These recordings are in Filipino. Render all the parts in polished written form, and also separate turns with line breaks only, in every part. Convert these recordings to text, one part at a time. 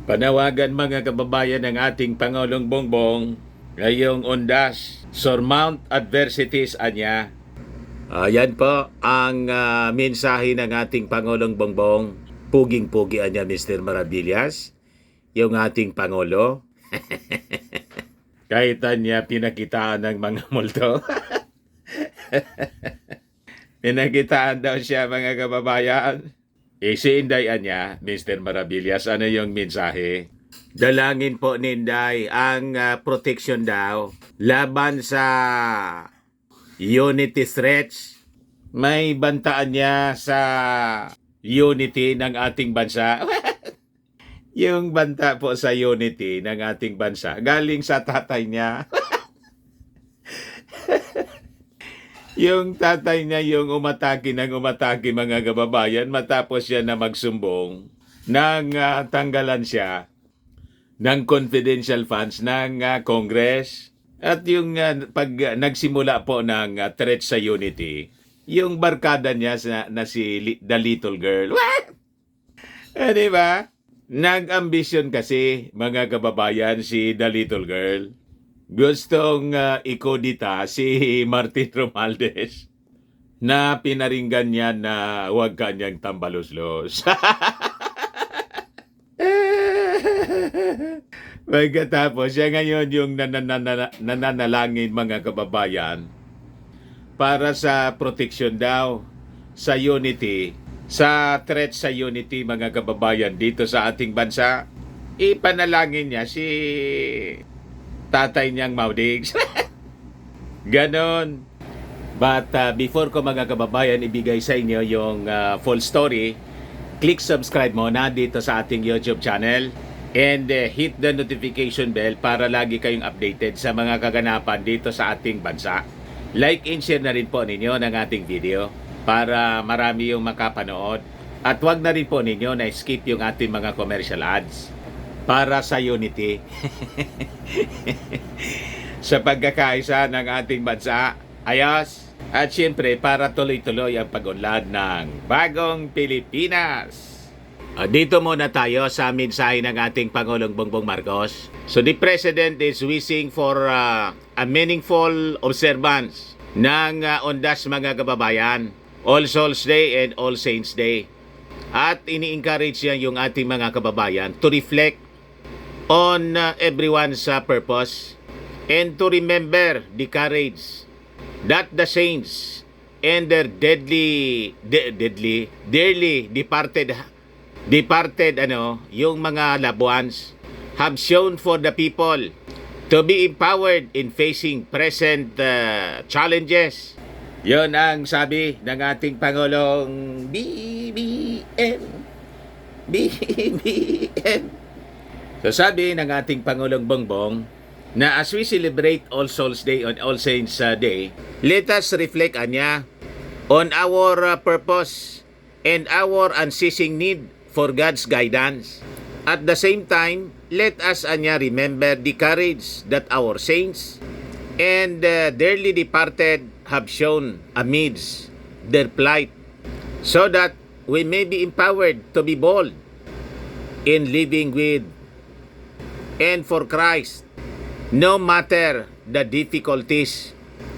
Panawagan mga kababayan ng ating Pangulong Bongbong ngayong undas, surmount adversities anya. Yan po ang mensahe ng ating Pangulong Bongbong. Puging-pugi anya Mr. Maravillas, yung ating Pangulo. Kahit niya pinakitaan ng mga multo. Pinakitaan daw siya mga kababayan. Si Inday anya, Mr. Maravillas, ano yung mensahe? Dalangin po ni Inday ang protection daw laban sa unity threats. May bantaan niya sa unity ng ating bansa. Yung banta po sa unity ng ating bansa, galing sa tatay niya. Yung tatay niya yung umatake mga kababayan matapos siya na magsumbong nang tanggalan siya ng confidential funds ng Congress. At yung pag nagsimula po ng threat sa unity, yung barkada niya na si The Little Girl. Di ba? Nag-ambisyon kasi mga kababayan si The Little Girl. Gustong ikodita si Martin Romualdez na pinaringgan niya na huwag kanyang tambaluslos. Pagkatapos, siya ngayon yung nananalangin mga kababayan para sa protection daw sa unity, sa threat sa unity mga kababayan dito sa ating bansa. Ipanalangin niya si tatay niyang Maudigs. Ganon. But before ko mga kababayan ibigay sa inyo yung full story, click subscribe muna dito sa ating YouTube channel and hit the notification bell para lagi kayong updated sa mga kaganapan dito sa ating bansa. Like and share na rin po ninyo ng ating video para marami yung makapanood. At wag na rin po ninyo na skip yung ating mga commercial ads para sa unity. Sa pagkakaisa ng ating bansa, ayos. At siyempre para tuloy-tuloy ang pag-unlad ng bagong Pilipinas. Dito muna tayo sa mensahe ng ating Pangulong Bongbong Marcos. So the President is wishing for a meaningful observance ng undas mga kababayan, All Souls Day and All Saints Day. At ini-encourage niya yung ating mga kababayan to reflect on everyone's purpose and to remember the courage that the saints and their dearly departed yung mga loved ones have shown for the people to be empowered in facing present challenges. Yon ang sabi ng ating Pangulong BBM. So sabi ng ating Pangulong Bongbong na as we celebrate All Souls Day on All Saints Day, let us reflect anya on our purpose and our unceasing need for God's guidance. At the same time, let us anya remember the courage that our saints and dearly departed have shown amidst their plight, so that we may be empowered to be bold in living with and for Christ, no matter the difficulties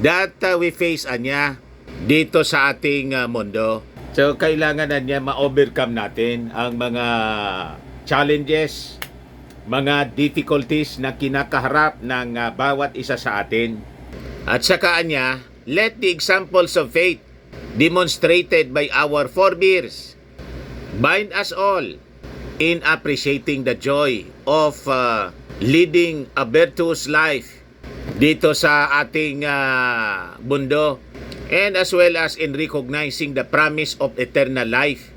that we face anya dito sa ating mundo. So kailangan na niya ma-overcome natin ang mga challenges, mga difficulties na kinakaharap ng bawat isa sa atin. At saka anya, let the examples of faith demonstrated by our forebears bind us all in appreciating the joy of leading a virtuous life dito sa ating mundo, and as well as in recognizing the promise of eternal life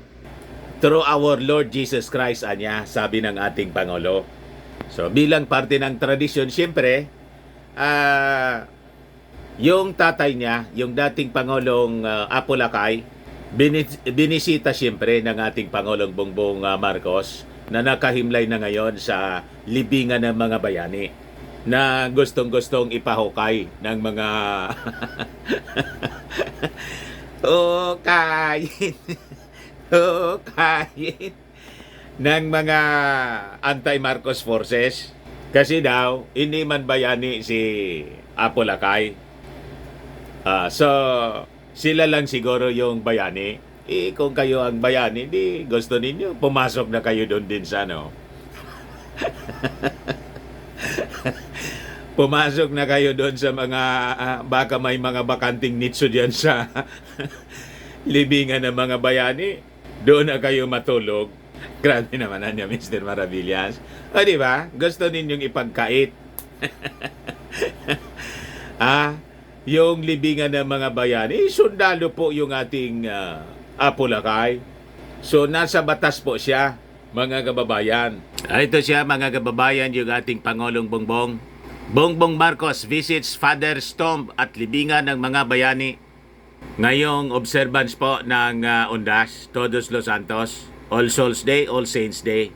through our Lord Jesus Christ, anya, sabi ng ating Pangulo. So bilang parte ng tradisyon, siyempre, yung tatay niya, yung dating Pangulong Apo Lakay, binisita siyempre ng ating Pangulong Bongbong Marcos na nakahimlay na ngayon sa libingan ng mga bayani na gustong-gustong ipahukay ng mga hukayin ng mga anti-Marcos forces. Kasi daw, hindi man bayani si Apo Lakay. So, sila lang siguro yung bayani. Kung kayo ang bayani, di gusto ninyo, pumasok na kayo doon din sa pumasok na kayo doon sa mga, baka may mga bakanting nitso dyan sa libingan ng mga bayani. Doon na kayo matulog. Grabe naman niya, Mr. Maravillas. O, di ba? Gusto ninyong ipagkait. Yung libingan ng mga bayani, sundalo po yung ating Apo Lakay. So, nasa batas po siya, mga kababayan. Ito siya, mga kababayan, yung ating Pangulong Bongbong. Bongbong Marcos visits Father's Tomb at libingan ng mga bayani. Ngayong observance po ng Undas, Todos los Santos, All Souls Day, All Saints Day.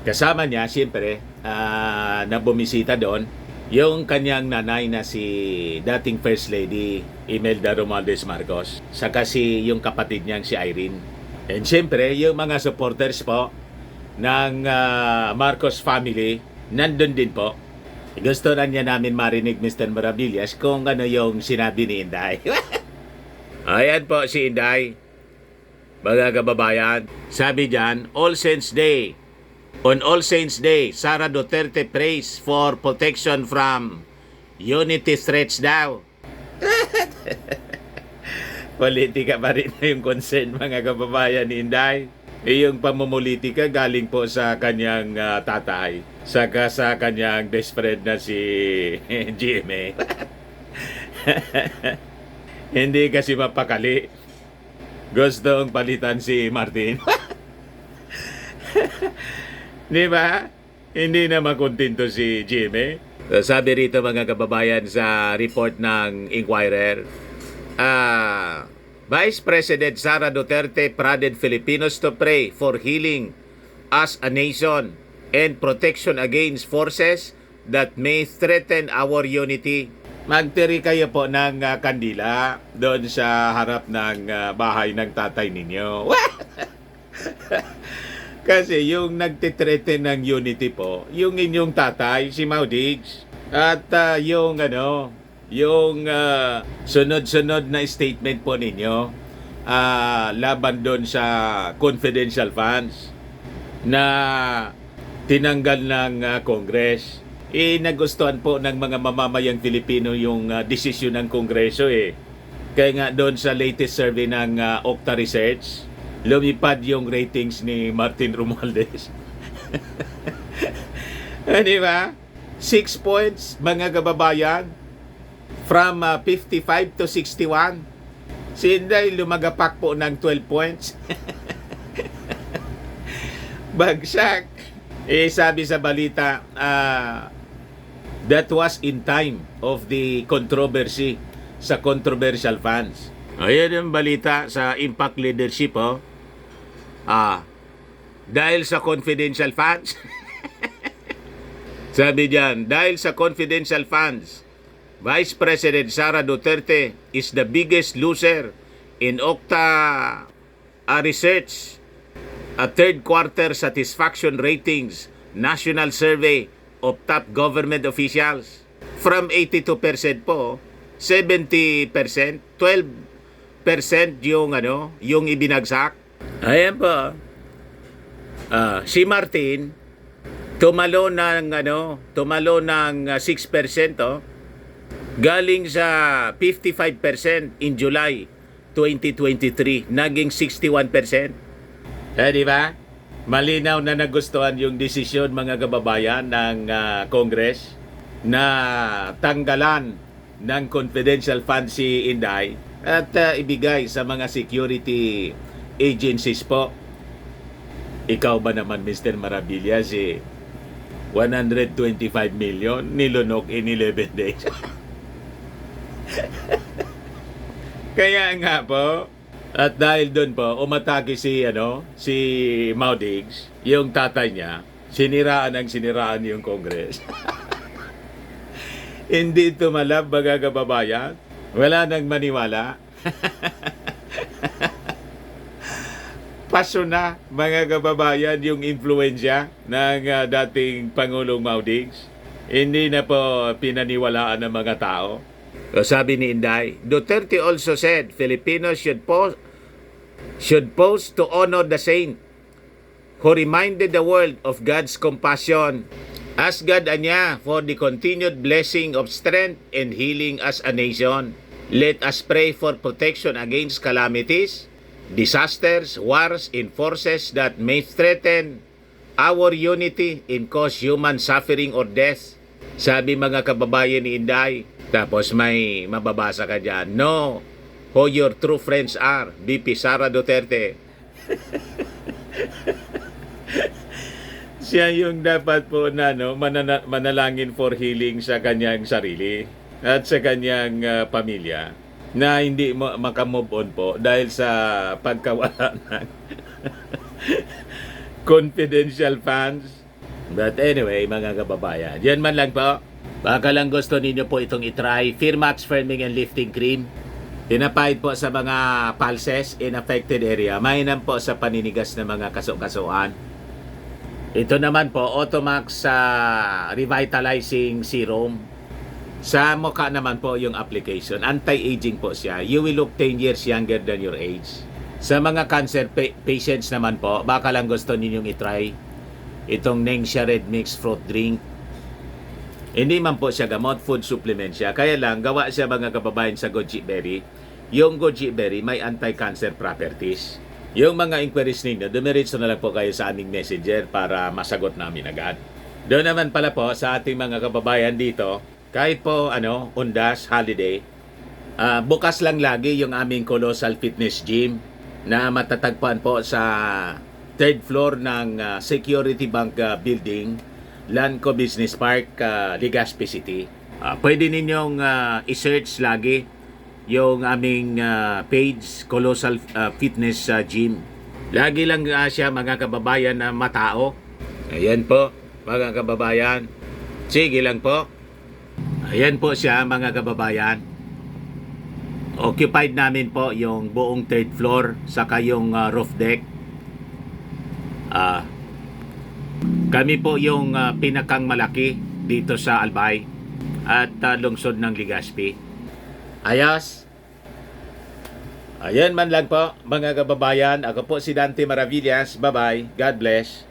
Kasama niya, siyempre, na bumisita doon, yung kanyang nanay na si dating First Lady Imelda Romualdez Marcos, saka si yung kapatid niyang si Irene. And siyempre, yung mga supporters po ng Marcos family, nandun din po. Gusto na niya namin marinig, Mr. Maravillas, kung ano yung sinabi ni Inday. Ayan po si Inday. Mga kababayan, sabi diyan, All Saints Day. On All Saints Day, Sara Duterte prays for protection from unity threats daw. Politika pa rin na yung concern, mga kababayan ni Inday. Yung pamumulitika galing po sa kanyang tatay, saka sa kanyang best friend na si GMA. Hindi kasi mapakali. Gustong palitan si Martin. Di ba? Hindi na makontento si Jimmy. Sabi rito, mga kababayan, sa report ng Inquirer, Vice President Sara Duterte prodded Filipinos to pray for healing as a nation and protection against forces that may threaten our unity. Magtiri kayo po ng kandila doon sa harap ng bahay ng tatay ninyo. Kasi yung nagtitreten ng unity po, yung inyong tatay, si Mau Diggs, at yung sunod-sunod na statement po ninyo laban doon sa confidential funds na tinanggal ng Congress. Nagustuhan po ng mga mamamayang Pilipino yung desisyon ng Kongreso Kaya nga doon sa latest survey ng Okta Research, lumipad yung ratings ni Martin Romualdez. Di ba? 6 points, mga kababayan, from 55 to 61. Si Inday lumagapak po ng 12 points. Bagsak. Sabi sa balita, that was in time of the controversy sa controversial funds. Ayan yung balita sa Impact Leadership. Dahil sa confidential funds, sabi diyan, dahil sa confidential funds, Vice President Sara Duterte is the biggest loser in Okta Research, a third quarter satisfaction ratings national survey of top government officials. From 82% po, 70%, 12% yung ibinagsak. Ayan po. Si Martin tumalo ng 6%, galing sa 55% in July 2023, naging 61%. Di ba? Malinaw na nagustuhan yung desisyon, mga kababayan, ng Congress na tanggalan ng confidential fund si Inday at ibigay sa mga security agencies po. Ikaw ba naman, Mr. Maravillas, 125 million nilunok in 11 days. Kaya nga po, at dahil doon po, umatake si Mau Diggs, yung tatay niya, siniraan yung Congress. Hindi tumalab, mga kababayan. Wala nang maniwala. paso na, mga kababayan, yung influensya ng dating Pangulong Maudix. Hindi na po pinaniwalaan ng mga tao. O sabi ni Inday, Duterte also said Filipinos should pause to honor the saint who reminded the world of God's compassion. Ask God anya for the continued blessing of strength and healing as a nation. Let us pray for protection against calamities, disasters, wars, and forces that may threaten our unity and cause human suffering or death. Sabi mga kababayan ni Inday. Tapos may mababasa ka dyan, know who your true friends are, VP Sara Duterte. Siya yung dapat po na manalangin for healing sa kanyang sarili at sa kanyang pamilya na hindi makamove on po dahil sa pagkawala ng confidential funds. But anyway, mga kababayan, yan man lang po. Baka lang gusto ninyo po itong itry. Firmax Firming and Lifting Cream. Tinapahid po sa mga pulses in affected area. Mainam po sa paninigas ng mga kaso-kasuan. Ito naman po, Automax Revitalizing Serum. Sa mukha naman po yung application. Anti-aging po siya. You will look 10 years younger than your age. Sa mga cancer patients naman po, baka lang gusto ninyong itry itong Nengxia Red Mix Fruit Drink. Hindi man po siya gamot, food supplement siya. Kaya lang, gawa siya mga kababayan sa goji berry. Yung goji berry may anti-cancer properties. Yung mga inquiries ninyo, dumiretso na lang po kayo sa aming messenger para masagot namin agad. Doon naman pala po sa ating mga kababayan dito, kahit po undas, holiday, bukas lang lagi yung aming Colossal Fitness Gym na matatagpuan po sa 3rd floor ng Security Bank Building, Lanco Business Park, Legazpi City. Pwede ninyong i-search lagi yung aming page, Colossal Fitness Gym. Lagi lang siya mga kababayan na matao. Ayan po, mga kababayan. Sige lang po. Ayan po siya mga kababayan. Occupied namin po yung buong 3rd floor saka yung roof deck. Kami po yung pinakang malaki dito sa Albay at lungsod ng Legazpi. Ayos. Ayan man lang po mga kababayan. Ako po si Dante Maravillas. Bye-bye. God bless.